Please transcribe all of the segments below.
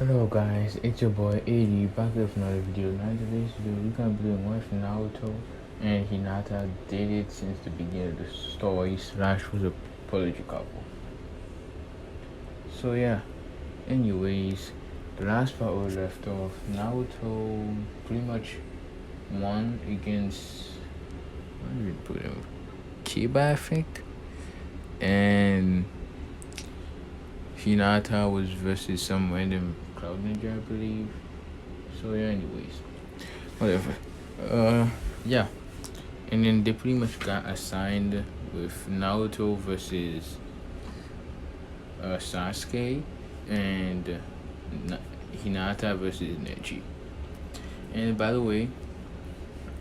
Hello guys, it's your boy a.dTHEweeb back with another video. Now in today's video we're gonna be doing what if Naruto and Hinata dated since the beginning of the story slash was a poetry couple. So yeah, anyways, the last part we left off, Naruto pretty much won against, what did we put him? Kiba, I think? And Hinata was versus some random cloud ninja, I believe. So yeah, anyways, whatever. Yeah, and then they pretty much got assigned with Naruto versus Sasuke and Hinata versus Neji. And by the way,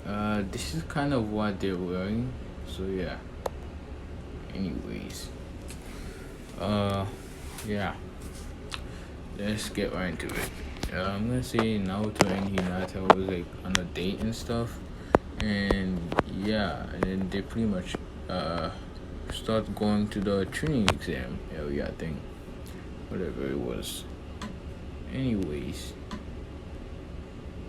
this is kind of what they're wearing. So yeah. Anyways, yeah, let's get right into it. I'm gonna say Naruto and Hinata was like on a date and stuff, and yeah, and then they pretty much start going to the training exam area thing, whatever it was. Anyways,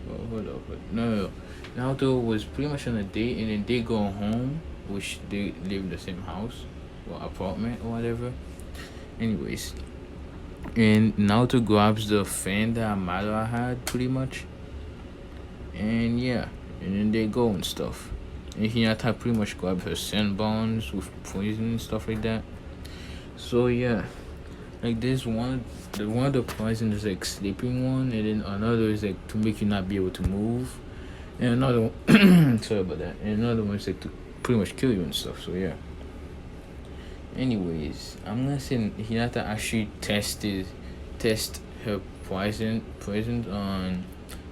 hold up, but no. Naruto was pretty much on a date, and then they go home, which they live in the same house or apartment or whatever. Anyways, and Naruto grabs the fan that Madara had pretty much, and yeah, and then they go and stuff. And Hinata pretty much grabs her sand bones with poison and stuff like that. So yeah, like this one of the poison is like sleeping one, and then another is like to make you not be able to move, and another one sorry about that, and another one is like to pretty much kill you and stuff. So yeah. Anyways, I'm gonna say Hinata actually test her poison on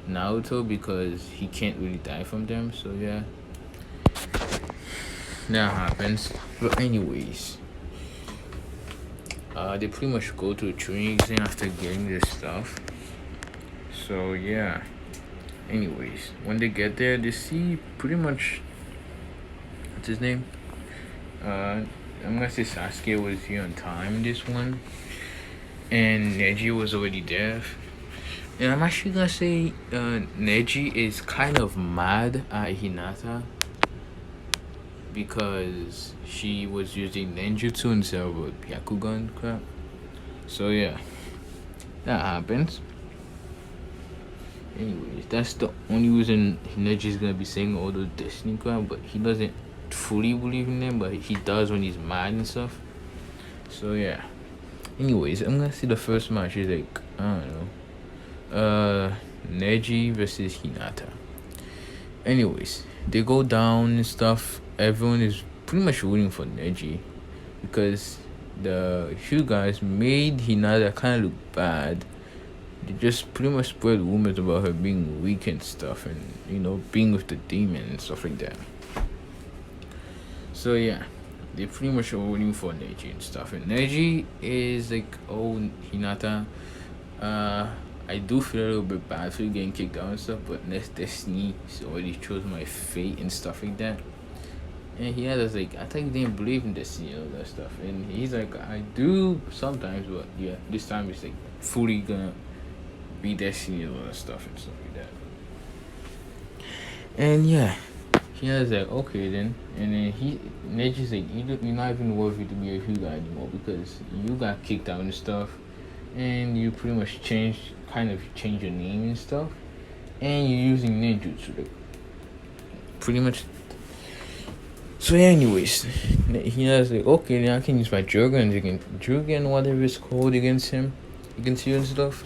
Naruto because he can't really die from them. So yeah, that happens. But anyways, they pretty much go to a training exam after getting this stuff. So yeah. Anyways, when they get there, they see pretty much what's his name? I'm gonna say Sasuke was here on time this one, and Neji was already there. And I'm actually gonna say Neji is kind of mad at Hinata because she was using ninjutsu instead of Byakugan crap. So yeah, that happens. Anyways, that's the only reason Neji's gonna be saying all the destiny crap, but he doesn't fully believe in them, but he does when he's mad and stuff. So yeah. Anyways, I'm gonna see the first match is like, I don't know, Neji versus Hinata. Anyways, they go down and stuff. Everyone is pretty much rooting for Neji because the Hyugas made Hinata kind of look bad. They just pretty much spread rumors about her being weak and stuff, and being with the demon and stuff like that. So yeah, they pretty much are rooting for Neji and stuff. And Neji is like, oh, Hinata, I do feel a little bit bad for you getting kicked out and stuff, but that's destiny. So already chose my fate and stuff like that. And he has like, I think he didn't believe in destiny and all that stuff. And he's like, I do sometimes, but yeah, this time it's like fully gonna be destiny and all that stuff and stuff like that. And yeah. Hina's like, okay then, and then Neji's like, you're not even worthy to be a Hyuga anymore because you got kicked out and stuff, and you pretty much changed your name and stuff, and you're using ninjutsu, like, pretty much. So yeah, anyways, Hina's like, okay, then I can use my Jurgen, whatever it's called, against you and stuff,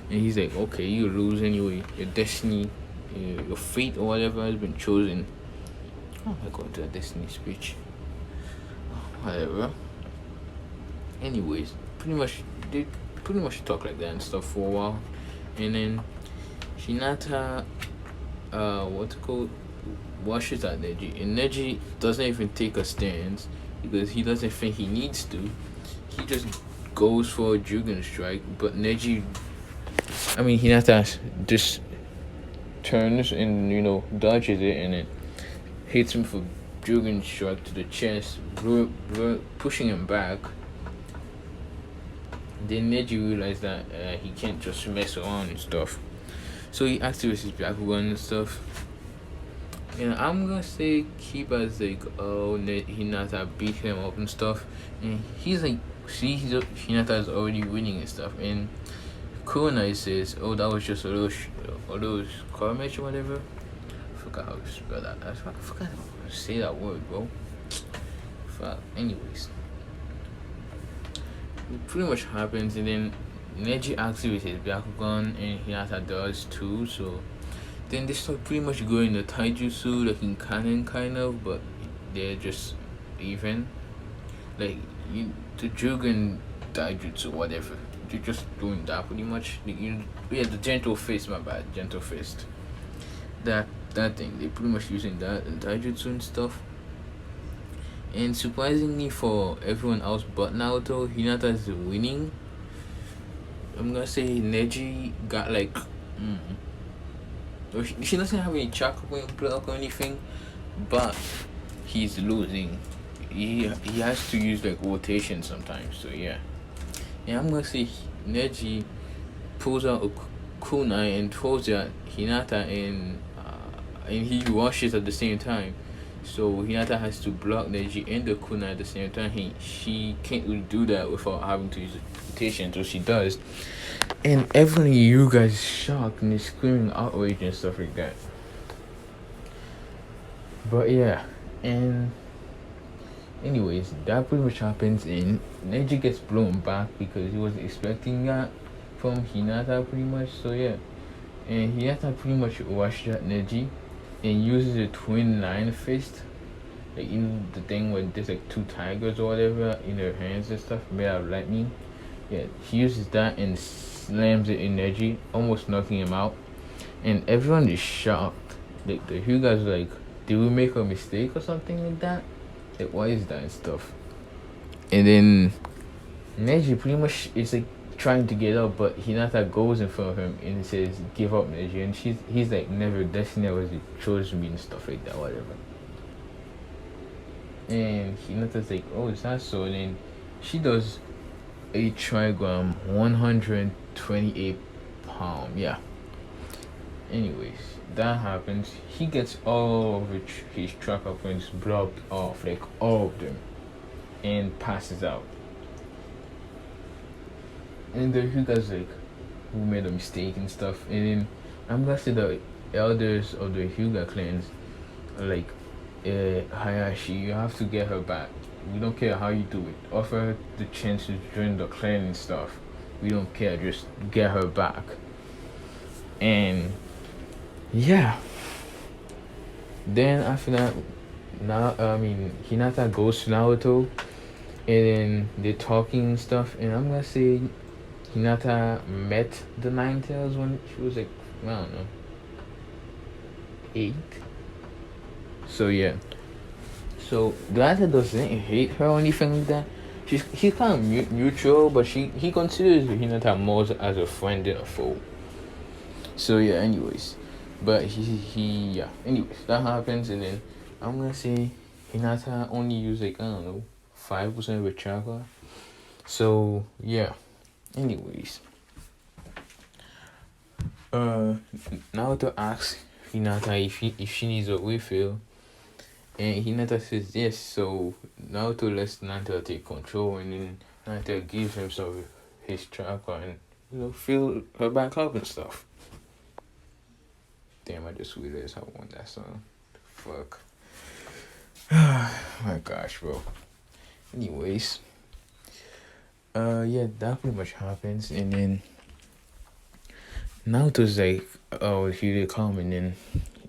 and he's like, okay, you lose anyway, your destiny, your fate or whatever has been chosen. Oh, I go into a Destiny speech. Whatever. Anyways, they pretty much talk like that and stuff for a while, and then Hinata, washes at Neji, and Neji doesn't even take a stance because he doesn't think he needs to. He just goes for a Jugen strike, but Hinata just turns and dodges it, and it hits him for Jugen strike to the chest, pushing him back. Then Neji realized that he can't just mess around and stuff. So he activates his Byakugan and stuff. And I'm gonna say keep as like, oh, Hinata beat him up and stuff. And he's like, see, Hinata is already winning and stuff. And Kunai says, oh, that was just a little car match or whatever. I forgot how to spell that. I forgot how to say that word, bro. Fuck. Anyways, it pretty much happens, and then Neji activates his Byakugan, and Hinata does too. So then they start pretty much going the taijutsu, like in canon, kind of, but they're just even. Like, the Jugen taijutsu, whatever. You're just doing that pretty much. The gentle fist, my bad, gentle fist. That thing, they pretty much using that in taijutsu and stuff. And surprisingly for everyone else but Naruto, Hinata is winning. I'm gonna say Neji got like, she doesn't have any chakra block or anything, but he's losing. He has to use like rotation sometimes. So yeah, I'm gonna say Neji pulls out a kunai and throws it at Hinata, and he washes at the same time. So Hinata has to block Neji and the kunai at the same time. She can't really do that without having to use rotation, so she does. And everyone, you guys, is shocked and is screaming outrage and stuff like that. But yeah, and anyways, that pretty much happens, and Neji gets blown back because he wasn't expecting that from Hinata pretty much. So yeah, and Hinata pretty much washed at Neji and uses a twin nine fist, like the thing where there's like two tigers or whatever in their hands and stuff made out of lightning. Yeah, he uses that and slams it in Neji, almost knocking him out. And everyone is shocked. Like the Hyugas are like, did we make a mistake or something like that? Like, why is that and stuff? And then Neji pretty much is like trying to get up, but Hinata goes in front of him and says, give up, Neji. And he's like, never, destiny was chose me and stuff like that, whatever. And Hinata's like, oh, is that so? And then she does a trigram, 128 pound, yeah. Anyways, that happens. He gets all of his tracker points blocked off, like all of them, and passes out. And the Hyuga's like, who made a mistake and stuff. And then I'm gonna say the elders of the Hyuga clans are like, Hayashi, you have to get her back. We don't care how you do it. Offer her the chance to join the clan and stuff. We don't care. Just get her back. And yeah. Then after that, Hinata goes to Naruto, and then they're talking and stuff. And I'm gonna say Hinata met the Nine Tails when she was like, I don't know, 8. So yeah. So Hinata doesn't hate her or anything like that. He's kind of neutral, but he considers Hinata more as a friend than a foe. So yeah, anyways. But anyways, that happens, and then I'm gonna say Hinata only used like, I don't know, 5% of her chakra. So yeah. Anyways. Naruto asks Hinata if she needs a refill, and Hinata says yes. So Naruto lets Hinata take control, and then Hinata gives him some of his chakra and fill her back up and stuff. Damn, I just realized how I want that song. Fuck. My gosh, bro. Anyways. Yeah, that pretty much happens, and then Naruto's like, oh, she did come, and then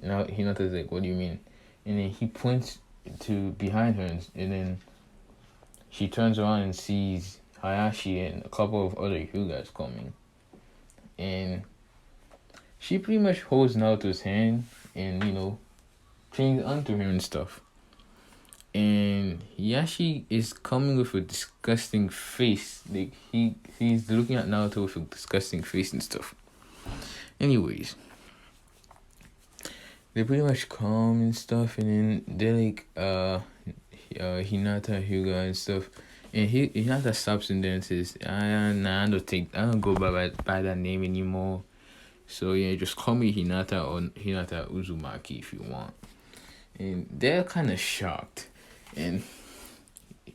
now Hinata's like, what do you mean? And then he points to behind her, and then she turns around and sees Hayashi and a couple of other Hyugas coming. And she pretty much holds Naruto's hand and, clings onto him and stuff. And Yashi is coming with a disgusting face. Like, he's looking at Naruto with a disgusting face and stuff. Anyways, they pretty much come and stuff, and then they're like, Hinata, Hyuga and stuff, And he has a substance. Nah, I don't go by that name anymore. So yeah, just call me Hinata or Hinata Uzumaki if you want. And they're kind of shocked, and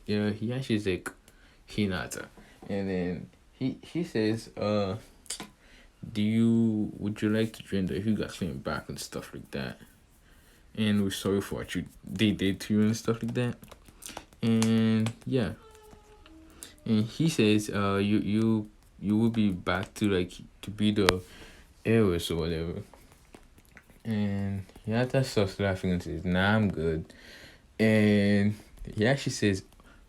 yeah, he actually is like Hinata, and then he says, do you would you like to join the Hyuga clan back and stuff like that? And we're sorry for what they did to you and stuff like that. And yeah, and he says, you will be back to like to be the heiress or whatever. And Hinata starts laughing and says, "Nah, I'm good." And he actually says,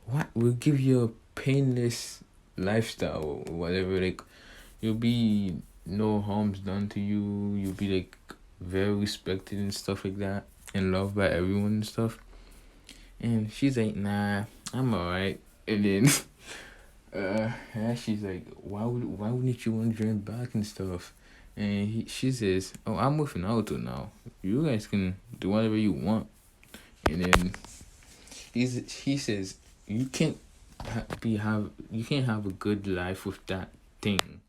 "What? We'll give you a painless lifestyle or whatever. Like, you'll be no harms done to you. You'll be like very respected and stuff like that, and loved by everyone and stuff." And she's like, "Nah, I'm alright." And then, yeah, she's like, why wouldn't you want to join back and stuff?" And she says, "Oh, I'm with Naruto now. You guys can do whatever you want." And then he says, "You can't you can't have a good life with that thing."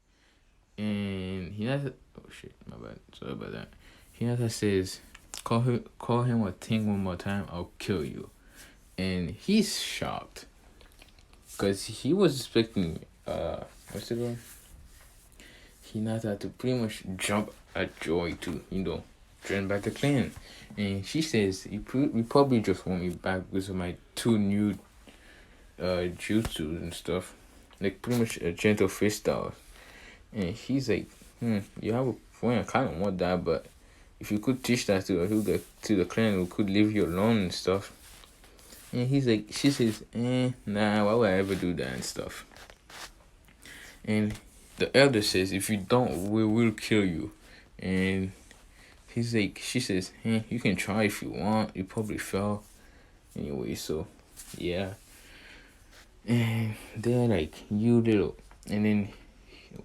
And he has oh shit, my bad. Sorry about that. He has says, call him a thing one more time, I'll kill you." And he's shocked because he was expecting what's it called? Hinata to pretty much jump at joy to join back the clan. And she says, you probably just want me back because of my two new jutsus and stuff, like pretty much a gentle freestyle." And he's like, you have a point. I kind of want that, but if you could teach that to the clan who could leave you alone and stuff." And she says, nah, why would I ever do that and stuff? And the elder says, if you don't, we will kill you. And she says, you can try if you want. You probably fell. Anyway, so, yeah. And they're like, you little. And then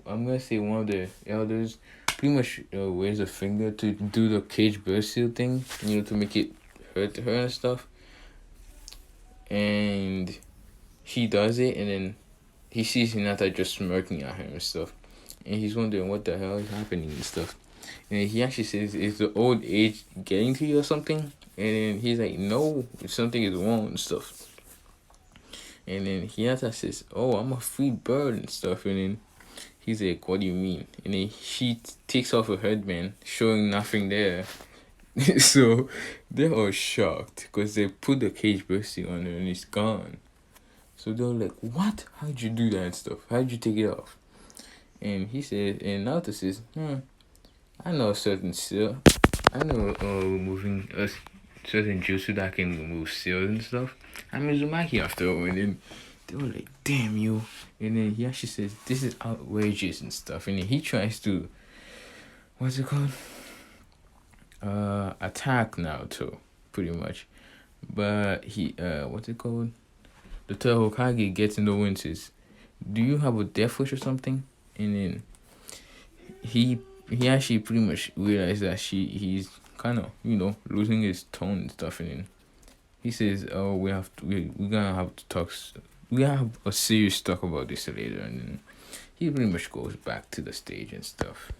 I'm gonna say one of the elders pretty much wears a finger to do the cage burst seal thing, to make it hurt her and stuff. And he does it, and then he sees Hinata just smirking at him and stuff. And he's wondering what the hell is happening and stuff. And he actually says, "Is the old age getting to you or something?" And then he's like, "No, something is wrong and stuff." And then Hinata says, "Oh, I'm a free bird and stuff." And then he's like, "What do you mean?" And then she takes off her headband, showing nothing there. So they're all shocked because they put the cage bursting on her and it's gone. So they're like, "What? How'd you do that and stuff? How'd you take it off?" And he says, and Naruto says, I know a certain seal. I know moving a certain jutsu that can remove seals and stuff. I'm Mizumaki after all." And then they were like, "Damn you." And then he actually says, "This is outrageous and stuff." And then he tries to, what's it called? Attack Naruto, pretty much. But he, what's it called? The third Hokage gets in the wind, says, "Do you have a death wish or something?" And then he actually pretty much realized that he's kind of losing his tone and stuff. And then he says, "Oh, we're gonna have to talk. We gotta have a serious talk about this later." And then he pretty much goes back to the stage and stuff.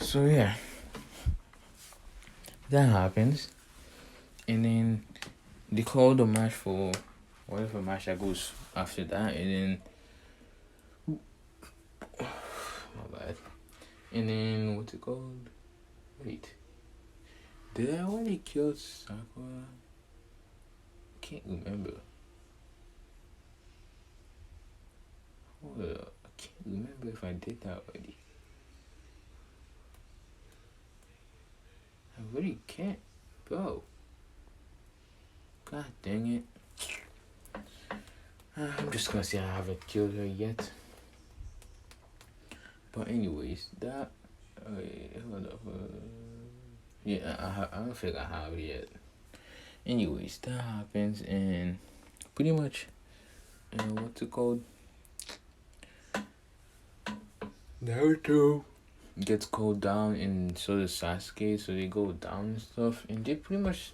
So yeah, that happens, and then they call the match for whatever match that goes after that, and then my bad. And then what's it called? Wait, did I already kill Sakura? Can't remember. Hold up, I can't remember if I did that already. I really can't, bro. God dang it. I'm just gonna say I haven't killed her yet. But anyways, that hold up. Yeah, I don't think I have yet. Anyways, that happens, and pretty much, what's it called? Naruto gets called down, and so does Sasuke. So they go down and stuff, and they pretty much,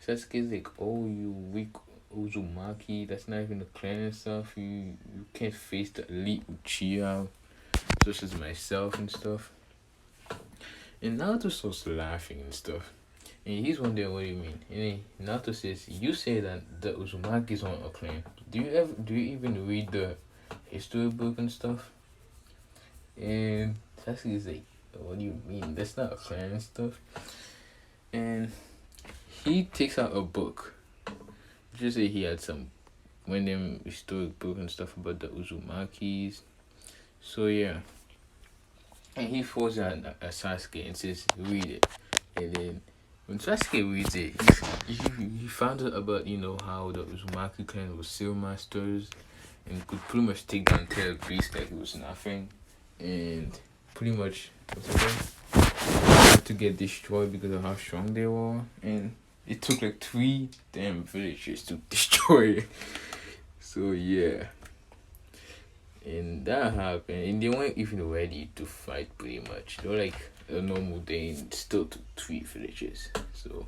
Sasuke's like, "Oh, you weak." Uzumaki. That's not even a clan and stuff. You can't face the elite Uchiha, such as myself and stuff. And Naruto starts laughing and stuff. And he's wondering what do you mean. And then Naruto says, "You say that the Uzumakis aren't a clan. Do you even read the history book and stuff?" And Sasuke is like, "What do you mean? That's not a clan and stuff." And he takes out a book. Just say he had some random historic book and stuff about the Uzumakis. So yeah. And he throws it at Sasuke and says, "Read it." And then when Sasuke reads it, he found out about, how the Uzumaki clan was seal masters and could pretty much take down Tail Beast like it was nothing. And pretty much had to get destroyed because of how strong they were. And it took like 3 damn villages to destroy it. So yeah. And that happened, and they weren't even ready to fight pretty much. They were like a normal day and still took 3 villages. So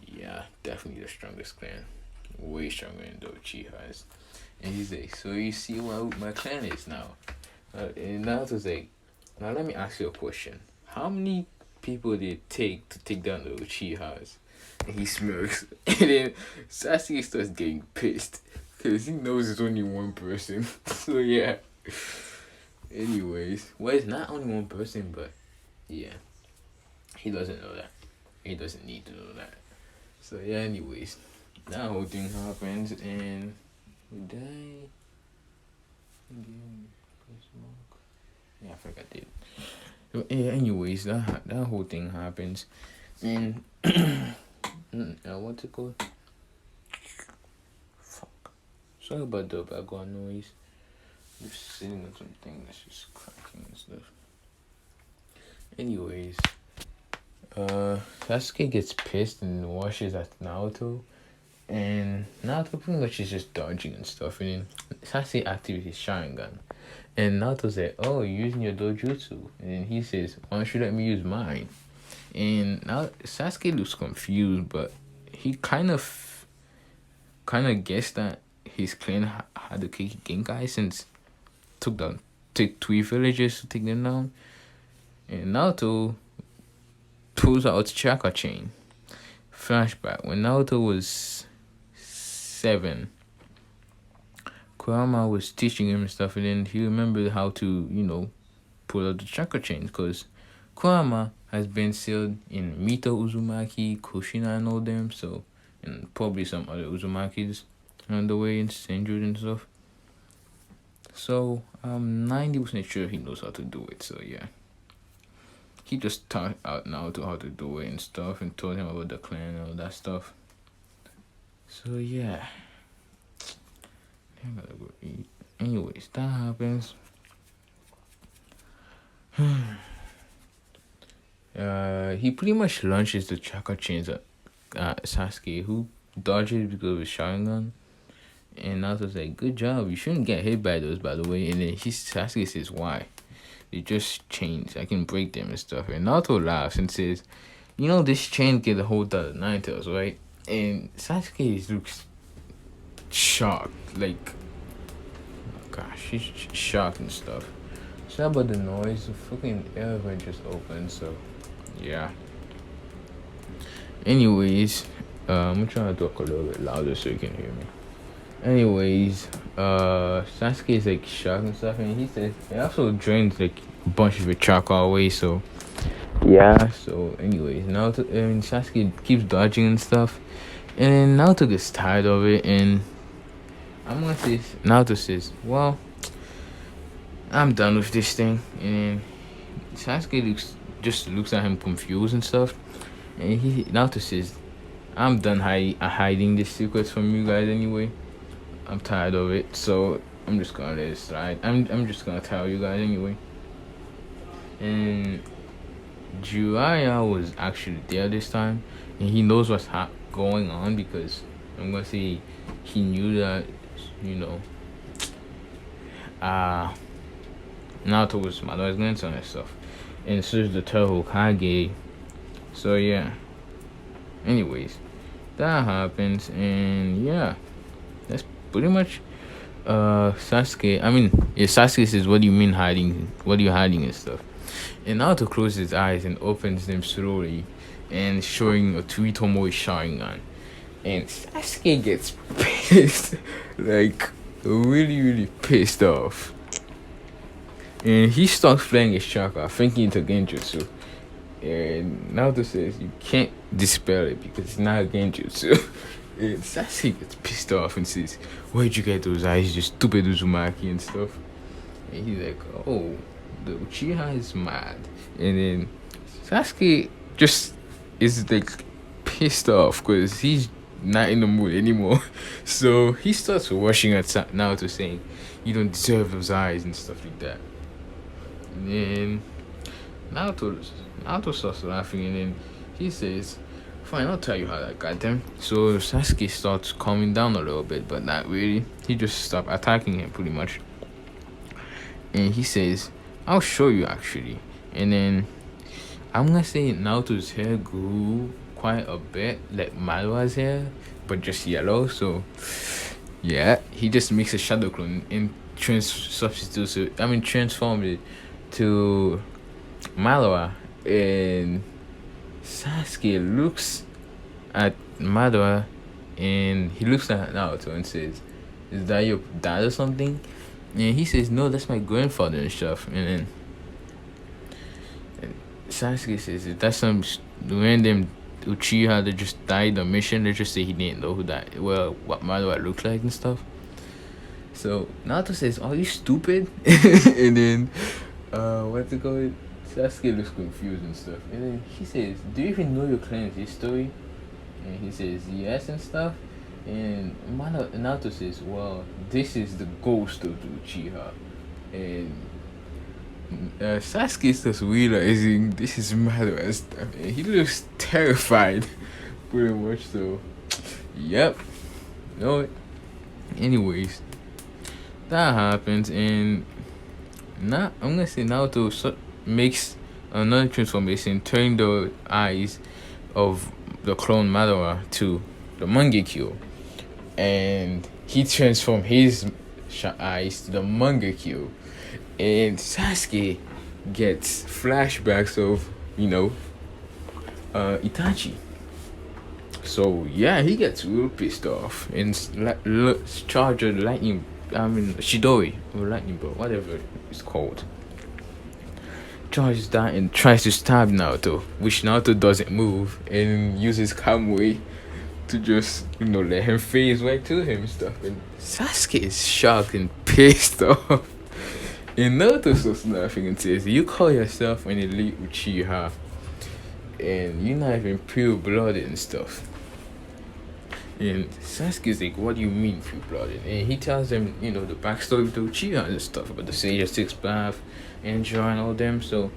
yeah, definitely the strongest clan. Way stronger than the Uchihas. And he's like, "So you see what my clan is now?" And Naruto's like, "Now let me ask you a question. How many people did it take to take down the Uchihas?" And he smirks. And then Sasuke starts getting pissed. Because he knows it's only one person. So yeah. Anyways. Well, it's not only one person, but yeah. He doesn't know that. He doesn't need to know that. So yeah, anyways. That whole thing happens and we die. Yeah, I forgot it. So yeah, anyways, that whole thing happens. And what's it called? Sorry about the background noise. Just sitting on something that's just cracking and stuff. Anyways, Sasuke gets pissed and washes at Naruto. And Naruto pretty much is just dodging and stuff. And then Sasuke activates his Sharingan. And Naruto said, "Oh, you're using your dojutsu." And then he says, "Why don't you let me use mine?" And now Sasuke looks confused, but he kind of guessed that his clan had the Genkai since took 3 villages to take them down. And Naruto pulls out chakra chain. Flashback. When Naruto was 7, Kurama was teaching him stuff, and then he remembered how to, pull out the chakra chains, because Kurama has been sealed in Mito Uzumaki, Kushina and all them, so, and probably some other Uzumakis on the way and injured and stuff. So I'm 90% sure he knows how to do it. So yeah, he just taught out Naruto how to do it and stuff, and told him about the clan and all that stuff. So yeah, I gotta go eat. Anyways, that happens. He pretty much launches the chakra chains at Sasuke, who dodges because of his Sharingan. And Naruto's like, "Good job. You shouldn't get hit by those, by the way." And then Sasuke says, "Why? They just chains. I can break them and stuff." And Naruto laughs and says, "This chain can hold the 9 tails, right?" And Sasuke looks shocked. Like, oh gosh, he's shocked and stuff. Sorry about the noise. The fucking elevator just opened, so yeah. Anyways, I'm trying to talk a little bit louder so you can hear me. Anyways, Sasuke is like shocked and stuff, and he says it also drains like a bunch of your chakra away. So yeah. So anyways, Naruto and Sasuke keeps dodging and stuff, and then Naruto gets tired of it, and I'm gonna say Naruto says, "Well, I'm done with this thing." And then Sasuke looks at him confused and stuff, and Naruto says, "I'm done hiding these secrets from you guys anyway. I'm tired of it, so I'm just gonna let it slide. I'm just gonna tell you guys anyway." And Jiraiya was actually there this time, and he knows what's going on, because I'm gonna say he knew that, Naruto was Madara's grandson and stuff, and so is the third Hokage. So yeah. Anyways, that happens, and yeah, that's pretty much Sasuke. I mean, yeah, Sasuke says, "What do you mean hiding? What are you hiding and stuff?" And Naruto closes his eyes and opens them slowly, and showing a Toritomo Sharingan. And Sasuke gets pissed, like really, really pissed off. And he starts playing his chakra, thinking it's a genjutsu. And Naruto says you can't dispel it because it's not a genjutsu. And Sasuke gets pissed off and says, "Where'd you get those eyes, you stupid Uzumaki and stuff?" And he's like, "Oh, the Uchiha is mad." And then Sasuke just is like pissed off because he's not in the mood anymore. So he starts rushing at Naruto saying, "You don't deserve those eyes" and stuff like that. And then Naruto starts laughing, and then he says, "Fine, I'll tell you how that got them." So Sasuke starts calming down a little bit, but not really. He just stopped attacking him pretty much. And he says, "I'll show you actually." And then I'm gonna say Naruto's hair grew quite a bit, like Madara's hair, but just yellow. So yeah, he just makes a shadow clone and transformed it to Madara. And Sasuke looks at Madara, and he looks at Naruto and says, "Is that your dad or something?" And he says, "No, that's my grandfather and stuff." And then Sasuke says, "Is that some random Uchiha that just died on mission?" They just say he didn't know who that, well, what Madara looked like and stuff. So Naruto says, "Are you stupid?" And then what's it called? Sasuke looks confused and stuff. And then he says, "Do you even know your clan's history?" And he says, "Yes," and stuff. And Naruto says, "Well, this is the ghost of the Uchiha." And Sasuke starts realizing this is Madara and stuff. And he looks terrified, pretty much. So, yep. No. Anyways, that happens, and now I'm gonna say Naruto makes another transformation, turning the eyes of the clone Madara to the Mangekyo, and he transformed his eyes to the Mangekyo, and Sasuke gets flashbacks of Itachi. So yeah, he gets real pissed off and charge a lightning. I mean Shidori or lightning bolt, whatever it's called. Charges that and tries to stab Naruto, which Naruto doesn't move and uses Kamui to just let him phase right to him and stuff. And Sasuke is shocked and pissed off. And Naruto starts laughing and says, "You call yourself an elite Uchiha, and you're not even pure blooded and stuff." And Sasuke's like, "What do you mean pure blooded?" And he tells them, the backstory of the Uchiha and stuff about the Sage of Six Paths and Joy and all them. So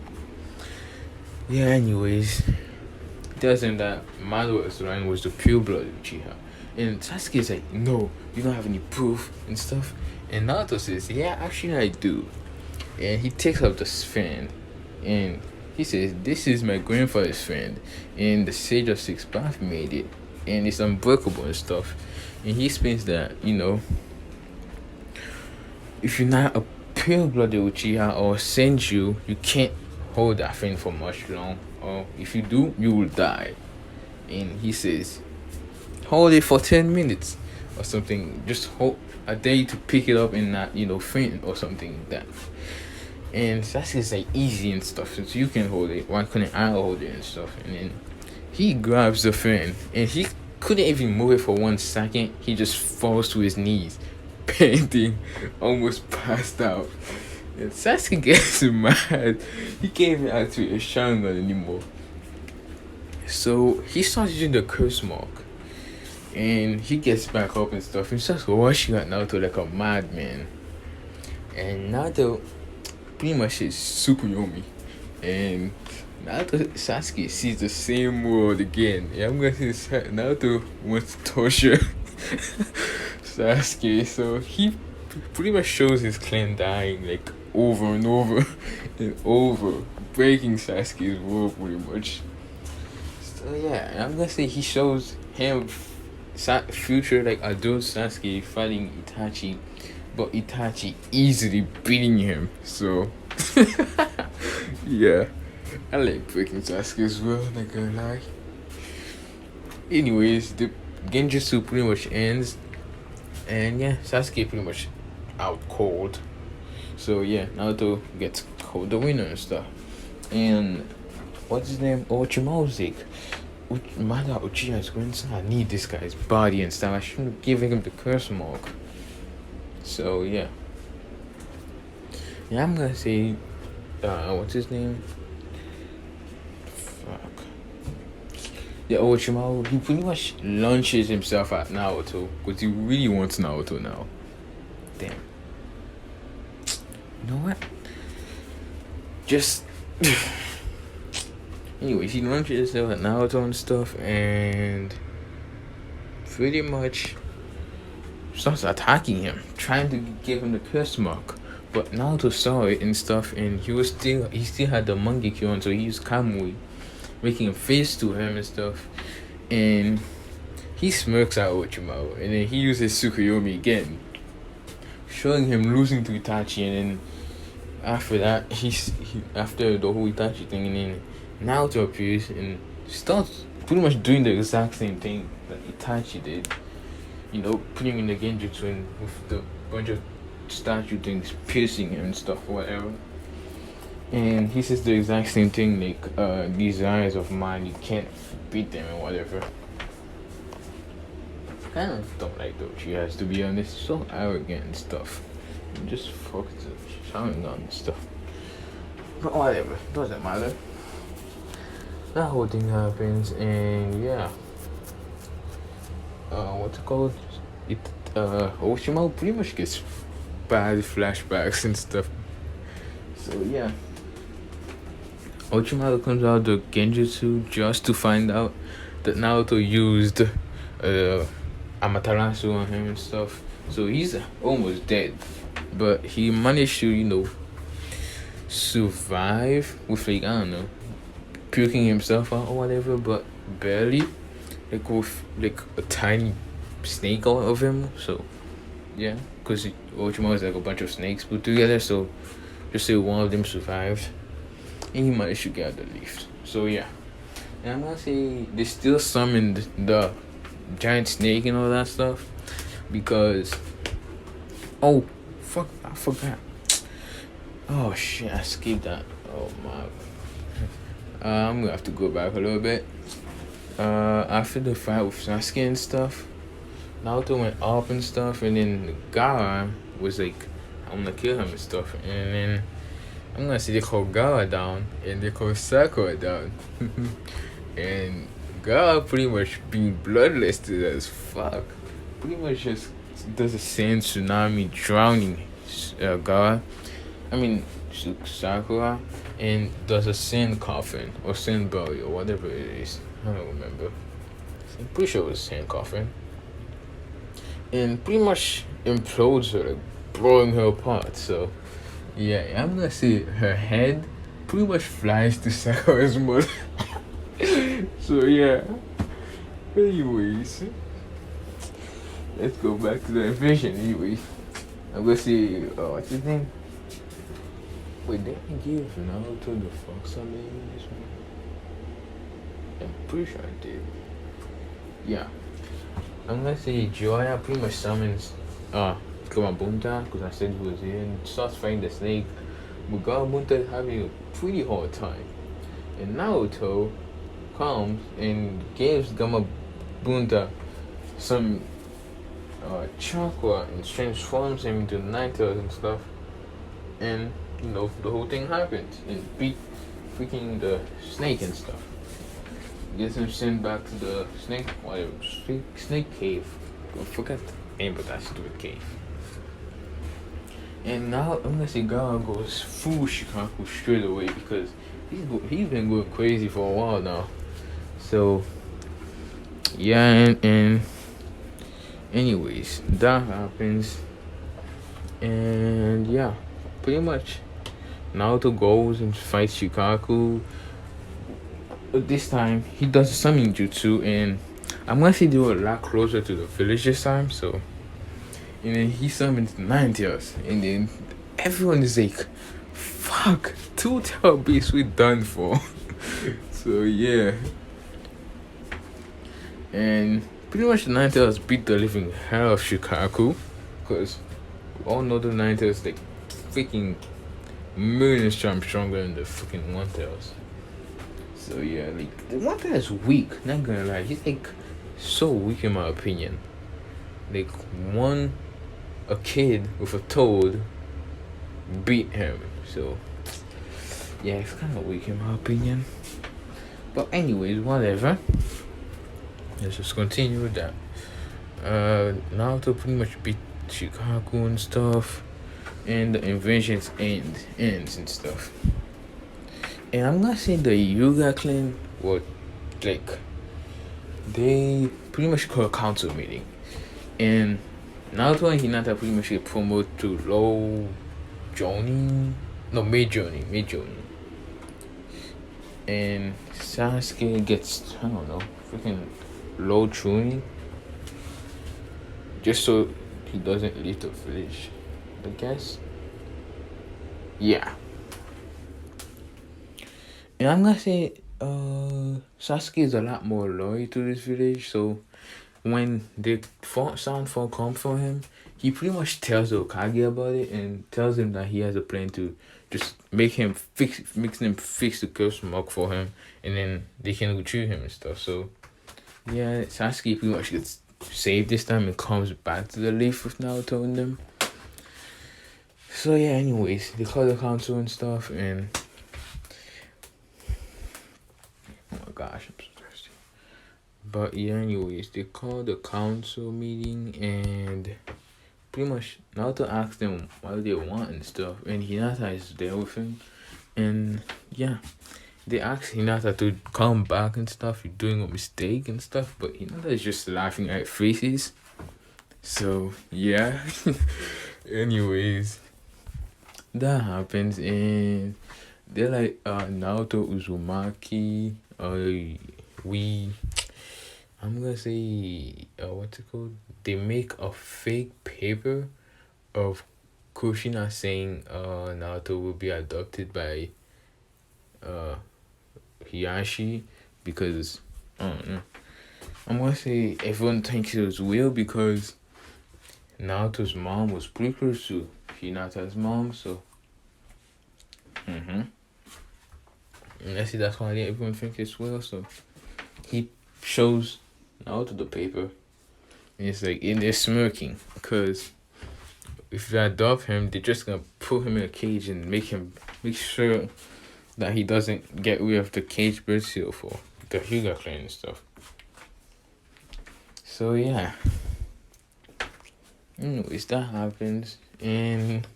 yeah, anyways, he tells them that Madara's line was the pure blooded Uchiha. And Sasuke's like, "No, you don't have any proof and stuff." And Naruto says, "Yeah, actually I do." And he takes up the fan, and he says, "This is my grandfather's fan, and the Sage of Six Paths made it, and it's unbreakable and stuff." And he explains that, if you're not a pure-blooded Uchiha or Senju, you can't hold that thing for much long, or if you do, you will die. And he says, hold it for 10 minutes or something. Just hold a day to pick it up and not, faint or something like that. And Sasuke's like easy and stuff, since you can hold it, why couldn't I hold it and stuff? And then he grabs the fan, and he couldn't even move it for 1 second. He just falls to his knees, panting, almost passed out. And Sasuke gets mad. He can't even activate his Sharingan anymore. So he starts using the curse mark, and he gets back up and stuff. He starts rushing at Naruto like a madman. And Naruto pretty much is Tsukuyomi. And Naruto Sasuke sees the same world again. Yeah, I'm gonna say Naruto wants to torture Sasuke, so he pretty much shows his clan dying like over and over and over, breaking Sasuke's world pretty much. So yeah, I'm gonna say he shows him future like adult Sasuke fighting Itachi, but Itachi easily beating him. So yeah, I like breaking Sasuke as well. Not gonna lie. Anyways, the Genjutsu pretty much ends, and yeah, Sasuke pretty much out cold. So yeah, Naruto gets called the winner and stuff. And what's his name? Orochimaru's like, Mada Uchiha's grandson. I need this guy's body and stuff. I shouldn't have given him the curse mark. So yeah. Yeah, I'm gonna say, what's his name? Fuck. Yeah, Orochimaru. He pretty much launches himself at Naruto because he really wants Naruto now. Damn. You know what? Just. Anyways, he launches himself at Naruto and stuff, and pretty much starts attacking him, trying to give him the curse mark. But Naruto saw it and stuff, and he still had the monkey Q on, so he used Kamui, making a face to him and stuff, and he smirks at Orochimaru, and then he uses Tsukuyomi again, showing him losing to Itachi, and then after that, after the whole Itachi thing, and then Naruto appears and starts pretty much doing the exact same thing that Itachi did. You know, putting in the Genjutsu and with the bunch of statue things piercing him and stuff, whatever. And he says the exact same thing, like, these eyes of mine, you can't beat them and whatever. I kind of don't like the Uchihas, to be honest. So arrogant and stuff. And just focus on shouting on and stuff. But whatever, doesn't matter. That whole thing happens, and yeah. What's it called? Orochimaru pretty much gets bad flashbacks and stuff. So yeah. Orochimaru comes out the Genjutsu just to find out that Naruto used Amaterasu on him and stuff. So he's almost dead. But he managed to, you know, survive with, like, I don't know, puking himself out or whatever, but barely. Like, with, like, a tiny snake out of him. So yeah, because Orochimaru is like a bunch of snakes put together, so just say one of them survived, and he managed to get out the lift. So yeah, and I'm gonna say they still summoned the giant snake and all that stuff, because oh fuck, I forgot. Oh shit, I skipped that. Oh my. I'm gonna have to go back a little bit. After the fight with Sasuke and stuff, Naruto went up and stuff, and then Gaara was like, I'm gonna kill him and stuff, and then I'm gonna say they called Gaara down, and they called Sakura down, and Gaara pretty much being bloodlisted as fuck, pretty much just does a sand tsunami drowning Sakura, and does a sand coffin or sand burial or whatever it is. I don't remember. I'm pretty sure it was sand coffin. And pretty much implodes her, like blowing her apart. So yeah, I'm gonna say her head pretty much flies to Sakura's mother. So yeah. Anyways, let's go back to the vision. Anyway, I'm gonna say, what's his name? Wait, did I give Naruto the Fox on this one? I'm pretty sure I did. Yeah. I'm gonna say Jiraiya pretty much summons Gamabunta, because I said he was here, and starts fighting the snake. But Gamabunta is having a pretty hard time. And Naruto comes and gives Gamabunta some chakra and transforms him into Nine Tails and stuff. And, you know, the whole thing happens. And beat freaking the snake and stuff. Gets him sent back to the snake cave. I forgot the name of that stupid cave. And now I'm gonna say Gaara goes full Shikaku straight away, because he's been going crazy for a while now. So yeah, and anyways, that happens, and yeah, pretty much Naruto goes and fights Shikaku. This time he does a summoning jutsu, and I'm gonna say they were a lot closer to the village this time. So, and then he summons Ninetales, and then everyone is like, "Fuck, two tail beasts, we done for." So yeah, and pretty much the Ninetales beat the living hell of Shikaku, because we all know the Ninetales like freaking millions times stronger than the freaking One Tails. So yeah, like the One Tail is weak. Not gonna lie, he's like so weak in my opinion. Like a kid with a toad beat him. So yeah, it's kind of weak in my opinion. But anyways, whatever. Let's just continue with that. Naruto pretty much beat Shikaku and stuff, and the inventions ends and stuff. And I'm not saying the Yuga clan were like they pretty much call a council meeting, and Naruto and Hinata pretty much get promoted to low Jonin, no mid Jonin, and Sasuke gets I don't know freaking low Chunin, just so he doesn't leave the village, I guess. Yeah. And I'm gonna say Sasuke is a lot more loyal to this village, so when the Soundfall come for him, he pretty much tells the Okage about it and tells him that he has a plan to just make him fix the curse mark for him, and then they can retrieve him and stuff. So yeah, Sasuke pretty much gets saved this time and comes back to the leaf with Naruto and them. So yeah, anyways, they call the council and stuff, and oh my gosh, I'm so thirsty. But yeah, anyways, they call the council meeting and pretty much Naruto asks them what they want and stuff, and Hinata is there with him, and yeah, they ask Hinata to come back and stuff. You're doing a mistake and stuff, but Hinata is just laughing at faces. So yeah, anyways, that happens, and they're like Naruto Uzumaki. I'm gonna say what's it called? They make a fake paper of Kushina saying Naruto will be adopted by Hiyashi, because I don't know. I'm gonna say everyone thinks it was real because Naruto's mom was pretty close to Hinata's mom, so and I see that's why everyone thinks it's real. So he shows Naruto the paper, and it's like in there smirking, because if they adopt him, they're just gonna put him in a cage and make sure that he doesn't get rid of the cage bird seal for the Hyuga clan and stuff. So yeah. Anyways, that happens, and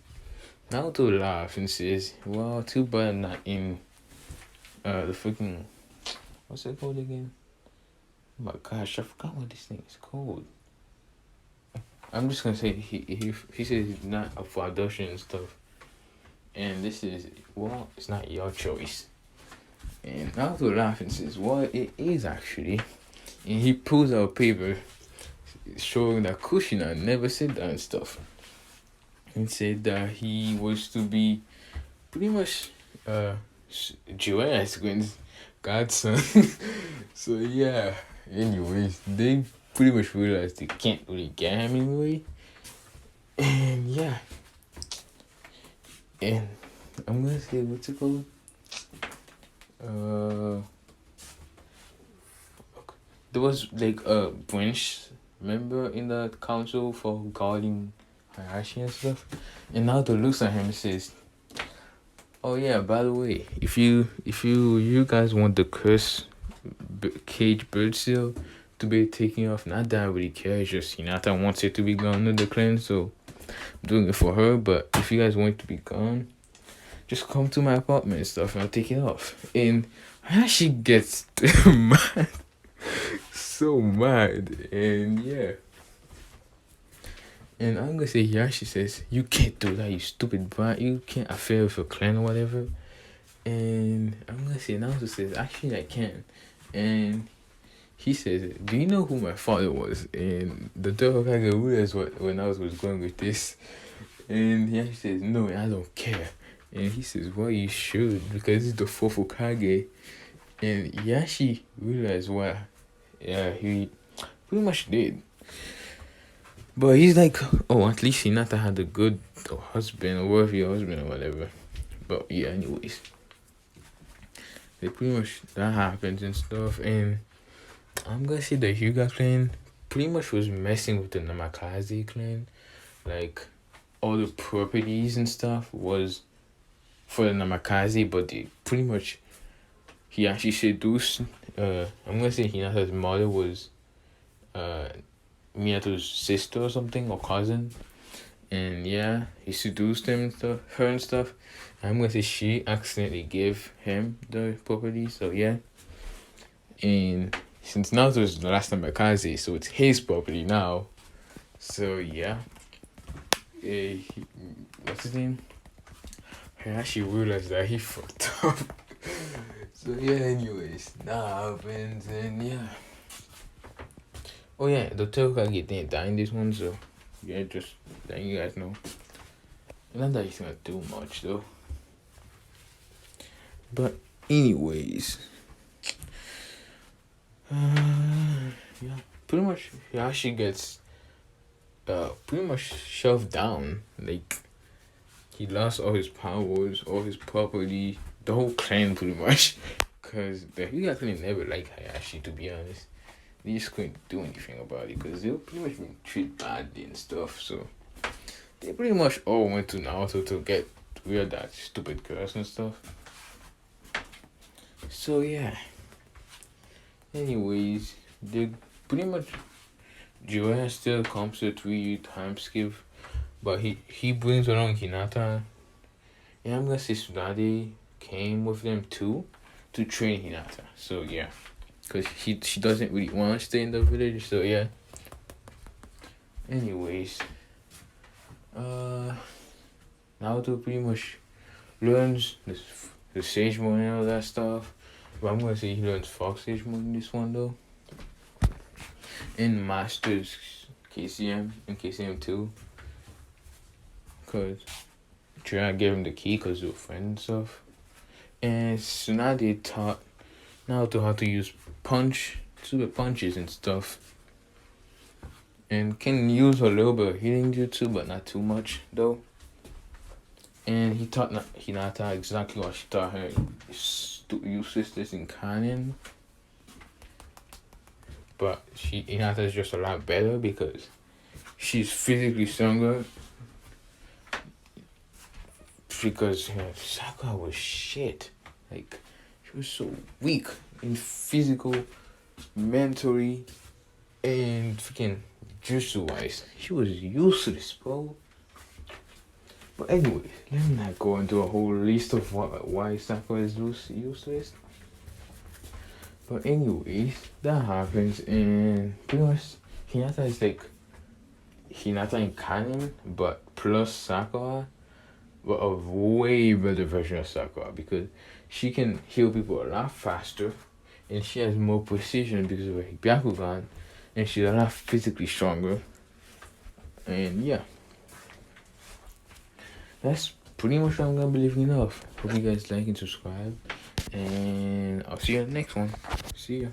Naruto laughs and says, "Well, too bad I'm not in the freaking what's it called again? Oh my gosh, I forgot what this thing is called. I'm just gonna say he says he's not up for adoption and stuff, and this is it's not your choice." And Naruto laughs and says, "Well, it is actually," and he pulls out a paper showing that Kushina never said that and stuff, and said that he was to be pretty much Jiraiya's godson. So yeah, anyways, they pretty much realized they can't really get him anyway, and yeah, and I'm gonna say what's it called? There was like a branch member in the council for guarding Hayashi and stuff, and Naruto looks at him and says, "Oh yeah, by the way, if you guys want the cage bird seal to be taken off, not that I really care, it's just Hinata wants it to be gone in the clan, so I'm doing it for her, but if you guys want it to be gone, just come to my apartment and stuff and I'll take it off." And Hayashi gets mad, so mad, and yeah. And I'm gonna say Hayashi says, "You can't do that, you stupid brat. You can't affair with your clan or whatever." And I'm gonna say Naruto says, "Actually, I can." And he says, "Do you know who my father was?" And the Hokage realized when I was going with this, and he actually says, "No, I don't care." And he says, "Well, you should, because he's the fourth Hokage." And he actually realized why. Yeah, he pretty much did. But he's like, oh, at least Hinata had a good husband, or worthy husband, or whatever. But yeah, anyways, they pretty much that happens and stuff. And I'm gonna say the Hyuga clan pretty much was messing with the Namikaze clan. Like, all the properties and stuff was for the Namikaze, but they pretty much, he actually seduced. I'm gonna say Hinata's mother was Minato's sister or something, or cousin. And yeah, he seduced him and stuff, her and stuff. I'm gonna say she accidentally gave him the property, so yeah. And since Naruto was the last Namikaze, so it's his property now. So yeah. What's his name? I actually realized that he fucked up. So yeah, anyways, that happens, and yeah. Oh yeah, the Hokage didn't die in this one, so yeah, just letting you guys know. Not that he's gonna do much though. But anyways, yeah, pretty much he actually gets pretty much shoved down. Like, he lost all his powers, all his property, the whole clan pretty much. Cause the Hyuga clan never liked Hayashi, to be honest. They just couldn't do anything about it because they were pretty much being treated badly and stuff. So they pretty much all went to Naruto to get rid of that stupid curse and stuff. So yeah. Anyways, they pretty much, Jiraiya still comes to 3 time skip, but he brings along Hinata. And I'm gonna say Tsunade came with them too to train Hinata. So yeah. Because she doesn't really want to stay in the village, so yeah. Anyways, Naruto pretty much learns the Sage Mode and all that stuff. But I'm gonna say he learns Fox Sage Mode in this one though. And masters KCM and KCM 2. Because Jiraiya gave him the key because they were friends and stuff. And Tsunade taught Naruto how to use super punches and stuff. And can use a little bit of healing jutsu, but not too much though. And he taught Hinata exactly what she taught her sisters in canon. But Hinata is just a lot better because she's physically stronger. Because Sakura was shit. Like, she was so weak in physical, mentally, and freaking jutsu wise. She was useless, bro. But anyway, let me not go into a whole list of why Sakura is useless. But anyways, that happens, and pretty much Hinata is like Hinata in canon, but plus Sakura, but a way better version of Sakura because she can heal people a lot faster, and she has more precision because of her Byakugan, and she's a lot physically stronger. And yeah, that's pretty much what I'm gonna be leaving off. Hope you guys like and subscribe, and I'll see you in the next one. See ya.